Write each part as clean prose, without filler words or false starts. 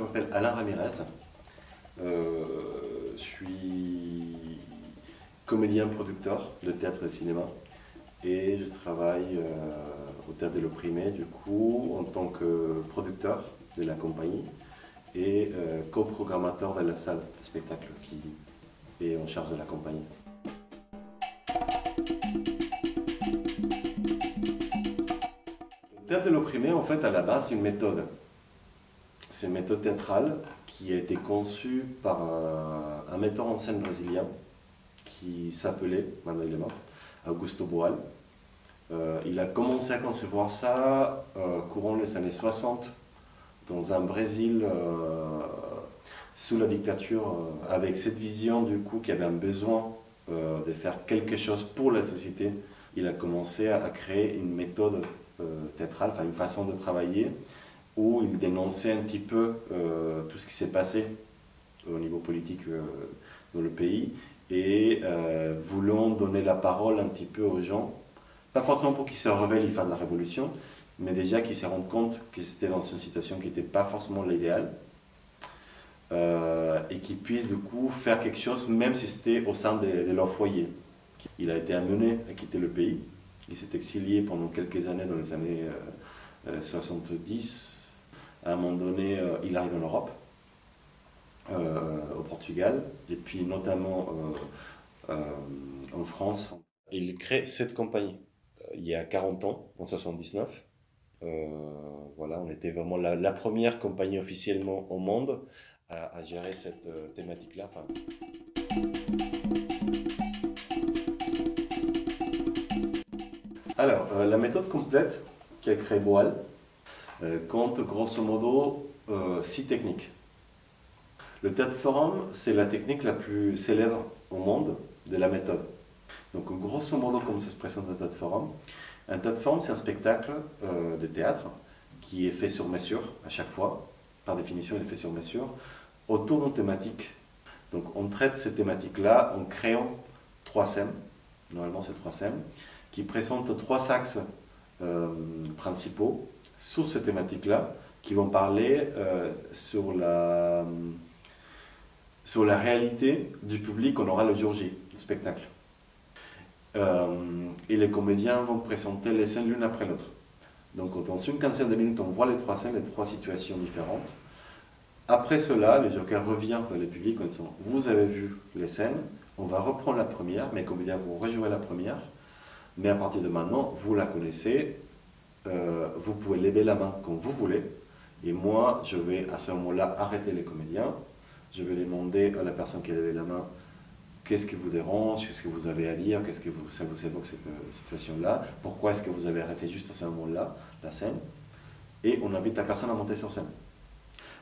m'appelle Alain Ramirez. Je suis comédien-producteur de théâtre et de cinéma et je travaille au Théâtre de l'Opprimé du coup en tant que producteur de la compagnie et coprogrammateur de la salle de spectacle qui est en charge de la compagnie. Le Théâtre de l'Opprimé, en fait, à la base, c'est une méthode. C'est une méthode théâtrale qui a été conçue par un metteur en scène brésilien qui s'appelait, maintenant il est mort, Augusto Boal. Il a commencé à concevoir ça courant les années 60 dans un Brésil sous la dictature, avec cette vision du coup qu'il y avait un besoin de faire quelque chose pour la société. Il a commencé à créer une méthode théâtrale, enfin une façon de travailler où il dénonçait un petit peu tout ce qui s'est passé au niveau politique dans le pays et voulant donner la parole un petit peu aux gens, pas forcément pour qu'ils se révèlent et fassent de la révolution, mais déjà qu'ils se rendent compte qu'ils étaient dans une situation qui n'était pas forcément l'idéal et qu'ils puissent du coup faire quelque chose même si c'était au sein de leur foyer. Il a été amené à quitter le pays, il s'est exilié pendant quelques années dans les années 70. À un moment donné, il arrive en Europe, au Portugal, et puis notamment en France. Il crée cette compagnie il y a 40 ans, en 79. Voilà, on était vraiment la première compagnie officiellement au monde à gérer cette thématique-là. Enfin, alors, la méthode complète qu'a créée Boal compte grosso modo 6 techniques. Le théâtre forum, c'est la technique la plus célèbre au monde de la méthode. Donc grosso modo, comme ça se présente un théâtre forum, c'est un spectacle de théâtre qui est fait sur mesure à chaque fois. Par définition, il est fait sur mesure, autour d'une thématique. Donc on traite ces thématiques-là en créant 3 scènes, normalement c'est 3 scènes, qui présentent 3 axes principaux sur ces thématiques-là, qui vont parler sur la réalité du public qu'on aura le jour J, du spectacle. Et les comédiens vont présenter les scènes l'une après l'autre. Donc dans une quinzaine de minutes, on voit les 3 scènes, les 3 situations différentes. Après cela, le joker revient vers le public en disant « Vous avez vu les scènes, on va reprendre la première, mes comédiens vont rejouer la première, mais à partir de maintenant, vous la connaissez, vous pouvez lever la main quand vous voulez, et moi, je vais à ce moment-là arrêter les comédiens, je vais demander à la personne qui a levé la main qu'est-ce qui vous dérange, qu'est-ce que vous avez à dire, qu'est-ce que ça vous évoque cette situation-là, pourquoi est-ce que vous avez arrêté juste à ce moment-là la scène, et on invite la personne à monter sur scène.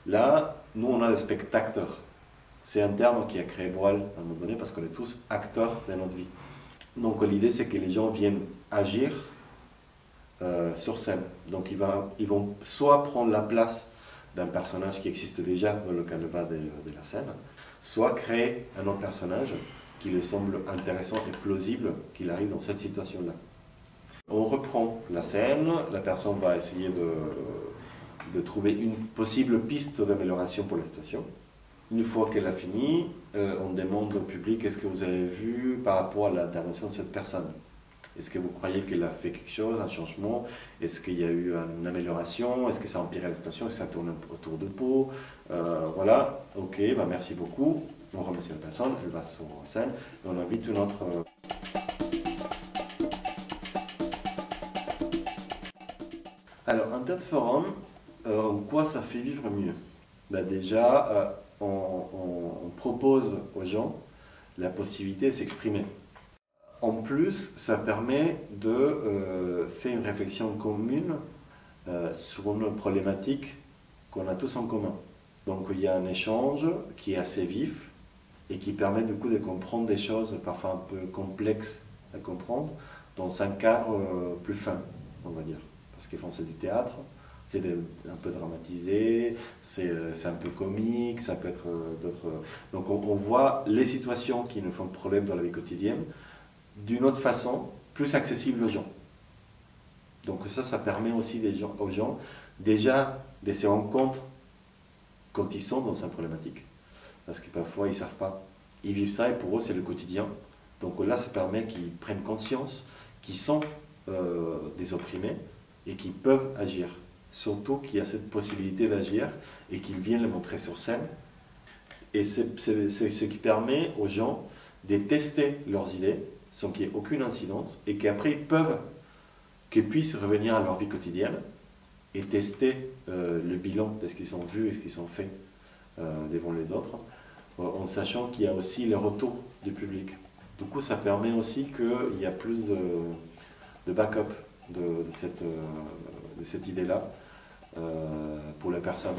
Là, nous, on a des spectateurs. C'est un terme qui a créé Boal à un moment donné parce qu'on est tous acteurs de notre vie. Donc l'idée, c'est que les gens viennent agir sur scène. Donc ils vont soit prendre la place d'un personnage qui existe déjà dans le canevas de la scène, soit créer un autre personnage qui lui semble intéressant et plausible qu'il arrive dans cette situation-là. On reprend la scène, la personne va essayer de trouver une possible piste d'amélioration pour la situation. Une fois qu'elle a fini, on demande au public est-ce que vous avez vu par rapport à l'intervention de cette personne. Est-ce que vous croyez qu'elle a fait quelque chose, un changement? Est-ce qu'il y a eu une amélioration? Est-ce que ça a empiré la situation? Est-ce que ça tourne autour de peau? Voilà, ok, bah merci beaucoup. On remercie la personne, elle va sur scène et on invite une autre. Alors, un théâtre forum, en quoi ça fait vivre mieux? Bah déjà, on propose aux gens la possibilité de s'exprimer. En plus, ça permet de faire une réflexion commune sur une problématique qu'on a tous en commun. Donc il y a un échange qui est assez vif et qui permet du coup de comprendre des choses parfois un peu complexes à comprendre dans un cadre plus fin, on va dire. Parce qu'ils font c'est du théâtre, c'est un peu dramatisé, c'est un peu comique, ça peut être d'autres... Donc on voit les situations qui nous font problème dans la vie quotidienne d'une autre façon, plus accessible aux gens. Donc ça permet aussi aux gens déjà de se rendre compte quand ils sont dans cette problématique. Parce que parfois, ils ne savent pas. Ils vivent ça et pour eux, c'est le quotidien. Donc là, ça permet qu'ils prennent conscience qu'ils sont des opprimés et qu'ils peuvent agir. Surtout qu'il y a cette possibilité d'agir et qu'ils viennent le montrer sur scène. Et c'est ce qui permet aux gens de tester leurs idées sans qu'il n'y ait aucune incidence et qu'après qu'ils puissent revenir à leur vie quotidienne et tester le bilan de ce qu'ils ont vu et ce qu'ils ont fait devant les autres, en sachant qu'il y a aussi le retour du public. Du coup, ça permet aussi qu'il y a plus de backup de cette idée-là pour la personne.